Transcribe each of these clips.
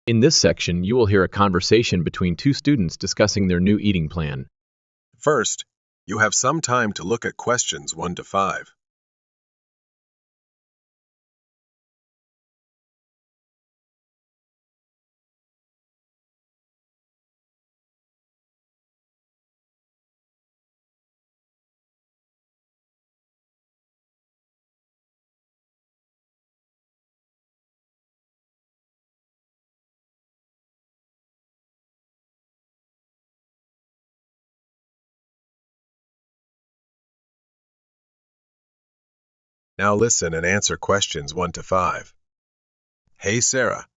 In this section, you will hear a conversation between two students discussing their new eating plan. First, you have some time to look at questions 1 to 5. Now listen and answer questions 1 to 5. Hey Sarah,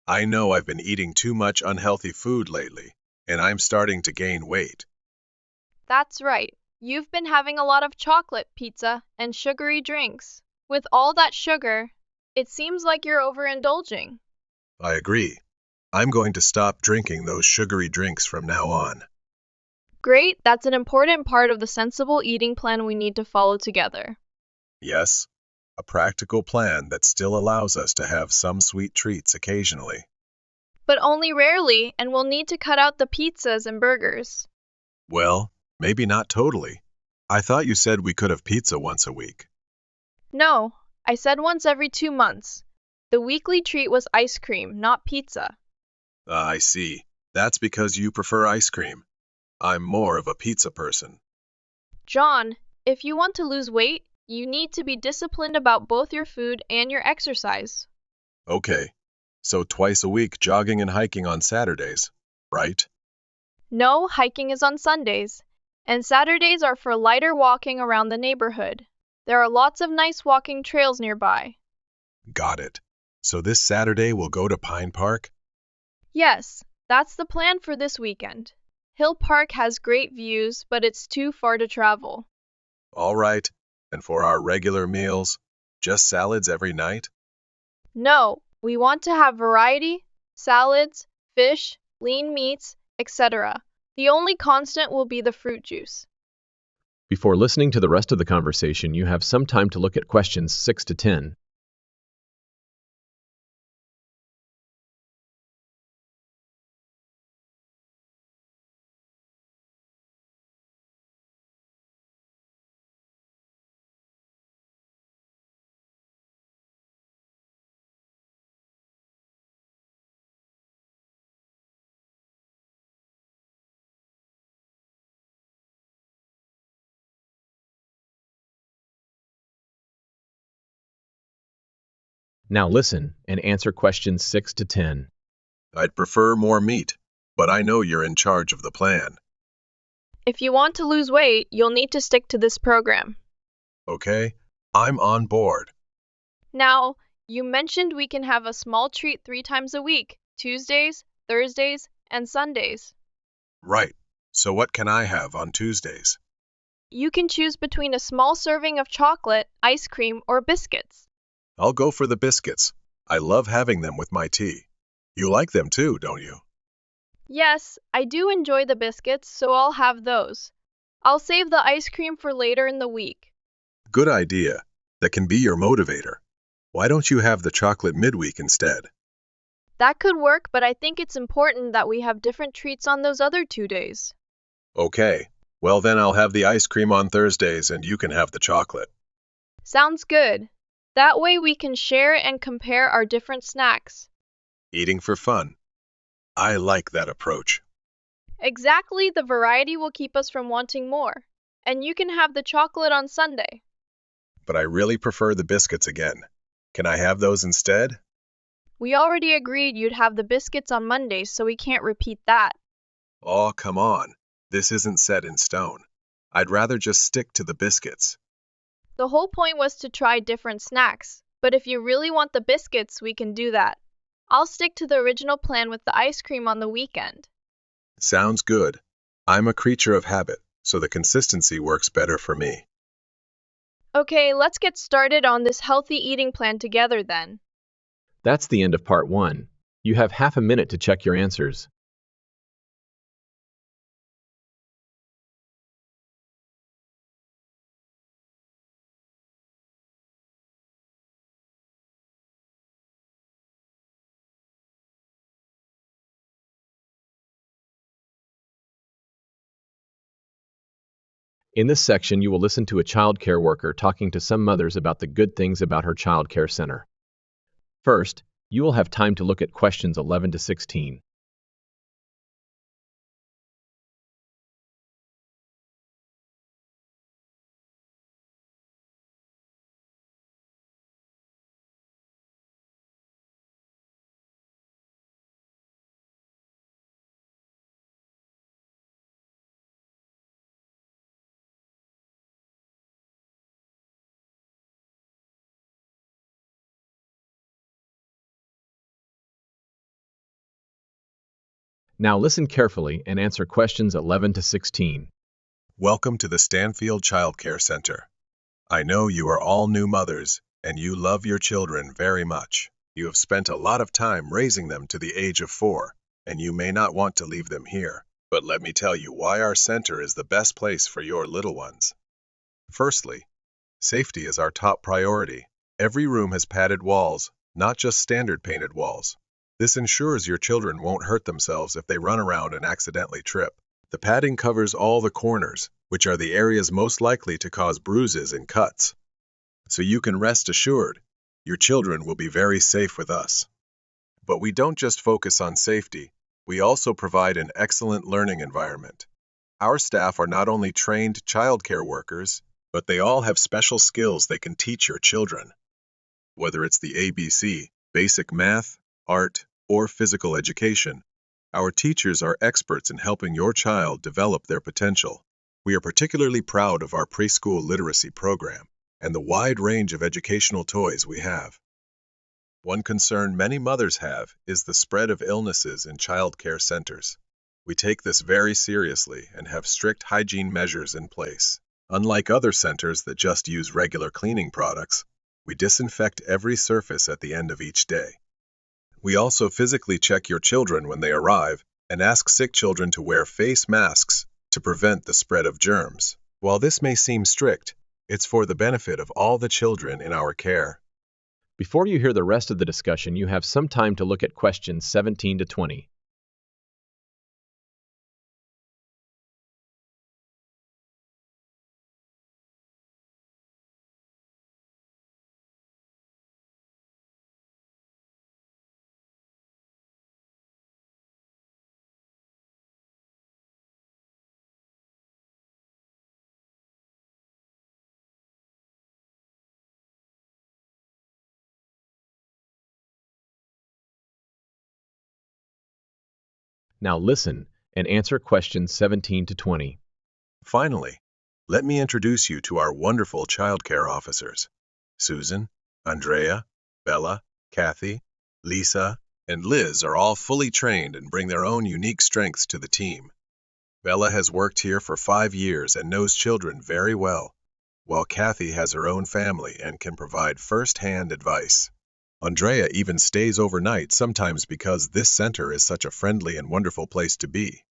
I know I've been eating too much unhealthy food lately, and I'm starting to gain weight. That's right. You've been having a lot of chocolate, pizza, and sugary drinks. With all that sugar, it seems like you're overindulging. I agree. I'm going to stop drinking those sugary drinks from now on. Great, that's an important part of the sensible eating plan we need to follow together. Yes, a practical plan that still allows us to have some sweet treats occasionally. But only rarely, and we'll need to cut out the pizzas and burgers. Well, maybe not totally. I thought you said we could have pizza once a week. No, I said once every 2 months. The weekly treat was ice cream, not pizza. I see. That's because you prefer ice cream. I'm more of a pizza person. John, if you want to lose weight, you need to be disciplined about both your food and your exercise. Okay, so twice a week jogging and hiking on Saturdays, right? No, hiking is on Sundays, and Saturdays are for lighter walking around the neighborhood. There are lots of nice walking trails nearby. Got it. So this Saturday we'll go to Pine Park? Yes, that's the plan for this weekend. Hill Park has great views, but it's too far to travel. All right. And for our regular meals, just salads every night? No, we want to have variety, salads, fish, lean meats, etc. The only constant will be the fruit juice. Before listening to the rest of the conversation, you have some time to look at questions 6 to 10. Now listen and answer questions 6 to 10. I'd prefer more meat, but I know you're in charge of the plan. If you want to lose weight, you'll need to stick to this program. Okay? I'm on board. Now, you mentioned we can have a small treat 3 times a week, Tuesdays, Thursdays, and Sundays. Right. So what can I have on Tuesdays? You can choose between a small serving of chocolate, ice cream, or biscuits. I'll go for the biscuits. I love having them with my tea. You like them too, don't you? Yes, I do enjoy the biscuits, so I'll have those. I'll save the ice cream for later in the week. Good idea. That can be your motivator. Why don't you have the chocolate midweek instead? That could work, but I think it's important that we have different treats on those other 2 days. Okay. Well, then I'll have the ice cream on Thursdays and you can have the chocolate. Sounds good. That way we can share and compare our different snacks. Eating for fun. I like that approach. Exactly, the variety will keep us from wanting more. And you can have the chocolate on Sunday. But I really prefer the biscuits again. Can I have those instead? We already agreed you'd have the biscuits on Mondays, so we can't repeat that. Oh, come on. This isn't set in stone. I'd rather just stick to the biscuits. The whole point was to try different snacks, but if you really want the biscuits, we can do that. I'll stick to the original plan with the ice cream on the weekend. Sounds good. I'm a creature of habit, so the consistency works better for me. Okay, let's get started on this healthy eating plan together then. That's the end of part 1. You have half a minute to check your answers. In this section, you will listen to a child care worker talking to some mothers about the good things about her child care center. First, you will have time to look at questions 11 to 16. Now listen carefully and answer questions 11 to 16. Welcome to the Stanfield Child Care Center. I know you are all new mothers, and you love your children very much. You have spent a lot of time raising them to the age of 4, and you may not want to leave them here. But let me tell you why our center is the best place for your little ones. Firstly, safety is our top priority. Every room has padded walls, not just standard painted walls. This ensures your children won't hurt themselves if they run around and accidentally trip. The padding covers all the corners, which are the areas most likely to cause bruises and cuts. So you can rest assured, your children will be very safe with us. But we don't just focus on safety, we also provide an excellent learning environment. Our staff are not only trained childcare workers, but they all have special skills they can teach your children. Whether it's the ABC, basic math, art, or physical education, our teachers are experts in helping your child develop their potential. We are particularly proud of our preschool literacy program and the wide range of educational toys we have. One concern many mothers have is the spread of illnesses in child care centers. We take this very seriously and have strict hygiene measures in place. Unlike other centers that just use regular cleaning products, we disinfect every surface at the end of each day. We also physically check your children when they arrive and ask sick children to wear face masks to prevent the spread of germs. While this may seem strict, it's for the benefit of all the children in our care. Before you hear the rest of the discussion, you have some time to look at questions 17 to 20. Now listen and answer questions 17 to 20. Finally, let me introduce you to our wonderful childcare officers. Susan, Andrea, Bella, Cathy, Lisa, and Liz are all fully trained and bring their own unique strengths to the team. Bella has worked here for 5 years and knows children very well, while Cathy has her own family and can provide first-hand advice. Andrea even stays overnight sometimes because this center is such a friendly and wonderful place to be.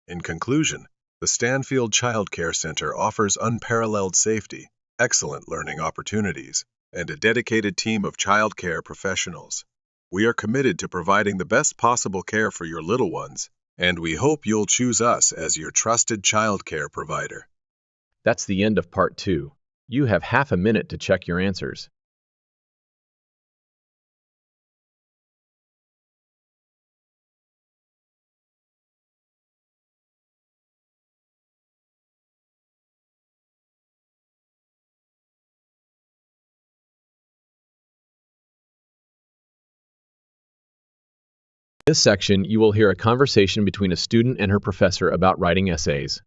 In conclusion, the Stanfield Child Care Center offers unparalleled safety, excellent learning opportunities, and a dedicated team of child care professionals. We are committed to providing the best possible care for your little ones, and we hope you'll choose us as your trusted child care provider. That's the end of part 2. You have half a minute to check your answers. In this section, you will hear a conversation between a student and her professor about writing essays.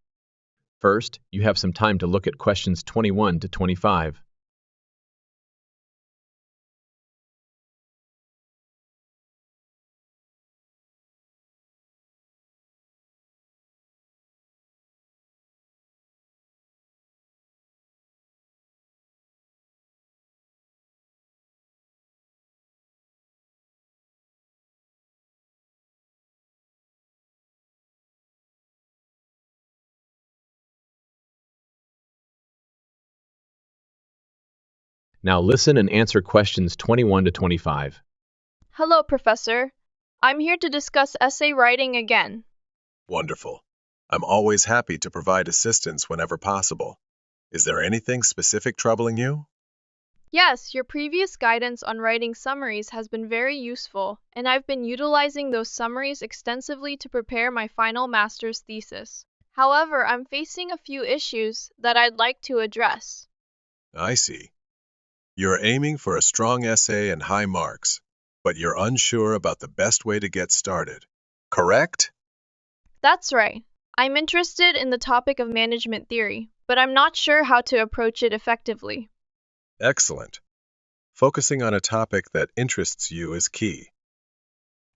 First, you have some time to look at questions 21 to 25. Now listen and answer questions 21 to 25. Hello, Professor. I'm here to discuss essay writing again. Wonderful. I'm always happy to provide assistance whenever possible. Is there anything specific troubling you? Yes, your previous guidance on writing summaries has been very useful, and I've been utilizing those summaries extensively to prepare my final master's thesis. However, I'm facing a few issues that I'd like to address. I see. You're aiming for a strong essay and high marks, but you're unsure about the best way to get started. Correct? That's right. I'm interested in the topic of management theory, but I'm not sure how to approach it effectively. Excellent. Focusing on a topic that interests you is key.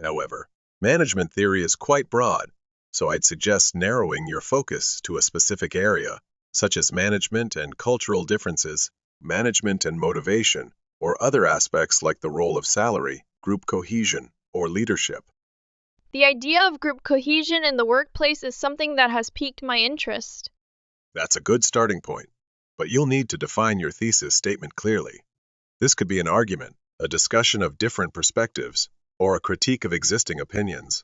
However, management theory is quite broad, so I'd suggest narrowing your focus to a specific area, such as management and cultural differences, management and motivation, or other aspects like the role of salary, group cohesion, or leadership. The idea of group cohesion in the workplace is something that has piqued my interest. That's a good starting point, but you'll need to define your thesis statement clearly. This could be an argument, a discussion of different perspectives, or a critique of existing opinions.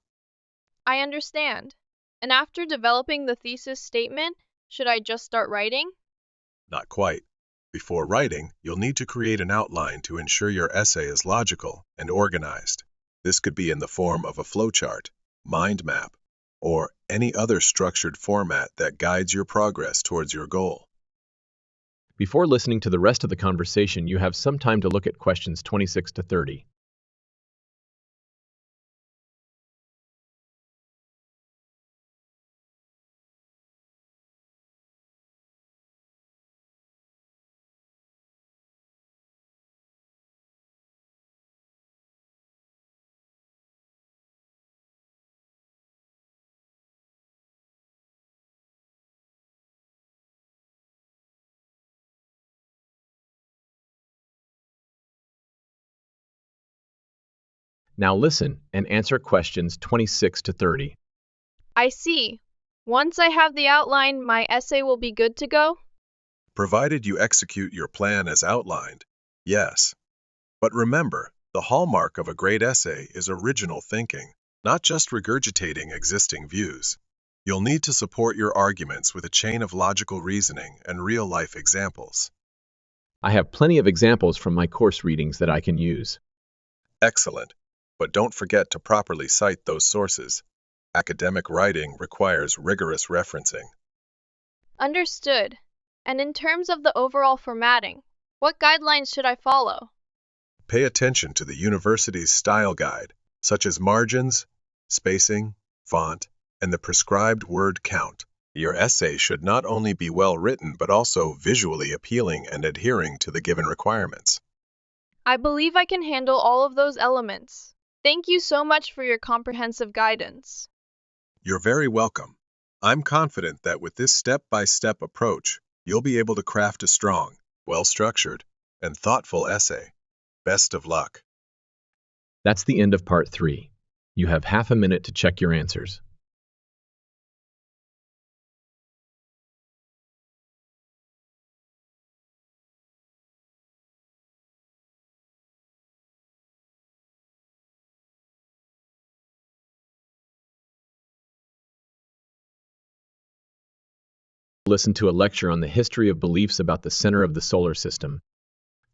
I understand. And after developing the thesis statement, should I just start writing? Not quite. Before writing, you'll need to create an outline to ensure your essay is logical and organized. This could be in the form of a flowchart, mind map, or any other structured format that guides your progress towards your goal. Before listening to the rest of the conversation, you have some time to look at questions 26 to 30. Now listen and answer questions 26 to 30. I see. Once I have the outline, my essay will be good to go? Provided you execute your plan as outlined, yes. But remember, the hallmark of a great essay is original thinking, not just regurgitating existing views. You'll need to support your arguments with a chain of logical reasoning and real-life examples. I have plenty of examples from my course readings that I can use. Excellent. But don't forget to properly cite those sources. Academic writing requires rigorous referencing. Understood. And in terms of the overall formatting, what guidelines should I follow? Pay attention to the university's style guide, such as margins, spacing, font, and the prescribed word count. Your essay should not only be well written but also visually appealing and adhering to the given requirements. I believe I can handle all of those elements. Thank you so much for your comprehensive guidance. You're very welcome. I'm confident that with this step-by-step approach, you'll be able to craft a strong, well-structured, and thoughtful essay. Best of luck. That's the end of part 3. You have half a minute to check your answers. Listen to a lecture on the history of beliefs about the center of the solar system.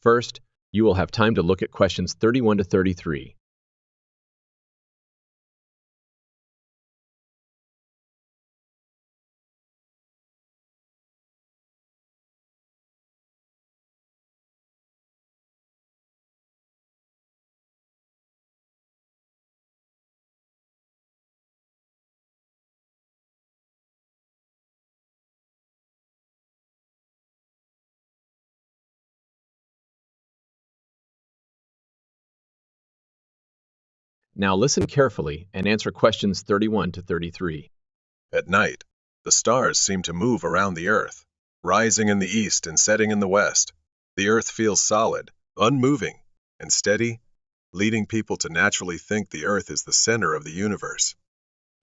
First, you will have time to look at questions 31 to 33. Now listen carefully and answer questions 31 to 33. At night, the stars seem to move around the Earth, rising in the east and setting in the west. The Earth feels solid, unmoving, and steady, leading people to naturally think the Earth is the center of the universe.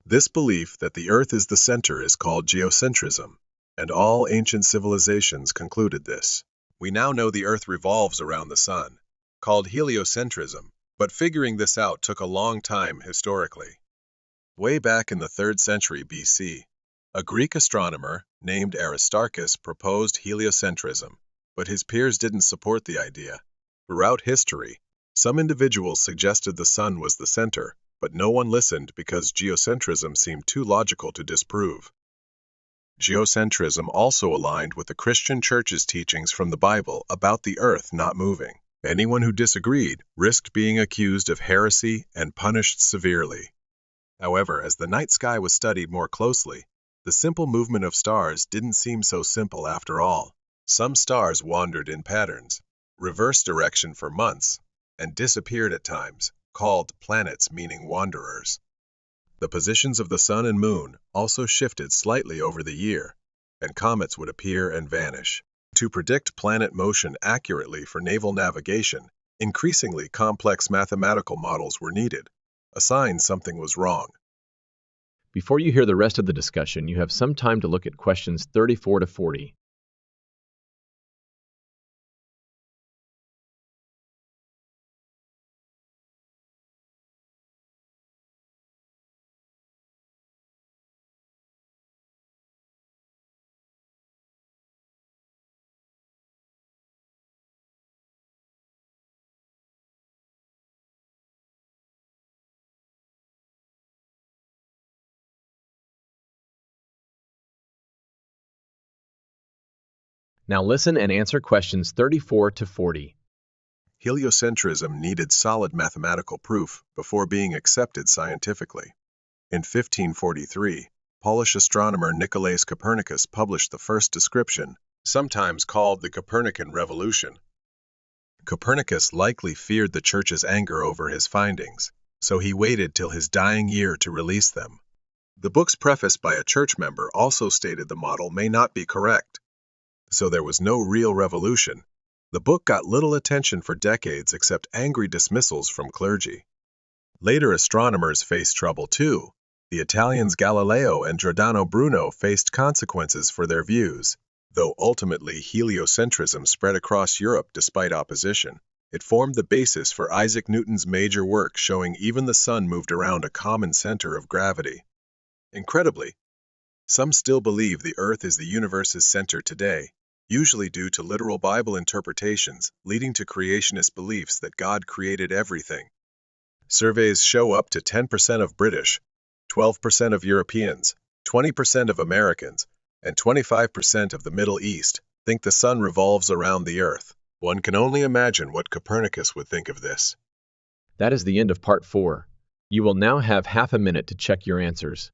This belief that the Earth is the center is called geocentrism, and all ancient civilizations concluded this. We now know the Earth revolves around the sun, called heliocentrism, but figuring this out took a long time historically. Way back in the 3rd century BC, A Greek astronomer named Aristarchus proposed heliocentrism, but his peers didn't support the idea. Throughout history, some individuals suggested the sun was the center, but no one listened because geocentrism seemed too logical to disprove. Geocentrism also aligned with the Christian Church's teachings from the Bible about the earth not moving. Anyone who disagreed risked being accused of heresy and punished severely. However, as the night sky was studied more closely, the simple movement of stars didn't seem so simple after all. Some stars wandered in patterns, reversed direction for months, and disappeared at times, called planets meaning wanderers. The positions of the sun and moon also shifted slightly over the year, and comets would appear and vanish. To predict planet motion accurately for naval navigation, increasingly complex mathematical models were needed, a sign something was wrong. Before you hear the rest of the discussion, you have some time to look at questions 34 to 40. Now listen and answer questions 34 to 40. Heliocentrism needed solid mathematical proof before being accepted scientifically. In 1543, Polish astronomer Nicolaus Copernicus published the first description, sometimes called the Copernican Revolution. Copernicus likely feared the Church's anger over his findings, so he waited till his dying year to release them. The book's preface by a church member also stated the model may not be correct, so there was no real revolution. The book got little attention for decades except angry dismissals from clergy. Later astronomers faced trouble too. The Italians Galileo and Giordano Bruno faced consequences for their views. Though ultimately heliocentrism spread across Europe despite opposition, it formed the basis for Isaac Newton's major work showing even the sun moved around a common center of gravity. Incredibly, some still believe the Earth is the universe's center today, usually due to literal Bible interpretations leading to creationist beliefs that God created everything. Surveys show up to 10% of British, 12% of Europeans, 20% of Americans, and 25% of the Middle East think the sun revolves around the Earth. One can only imagine what Copernicus would think of this. That is the end of part 4. You will now have half a minute to check your answers.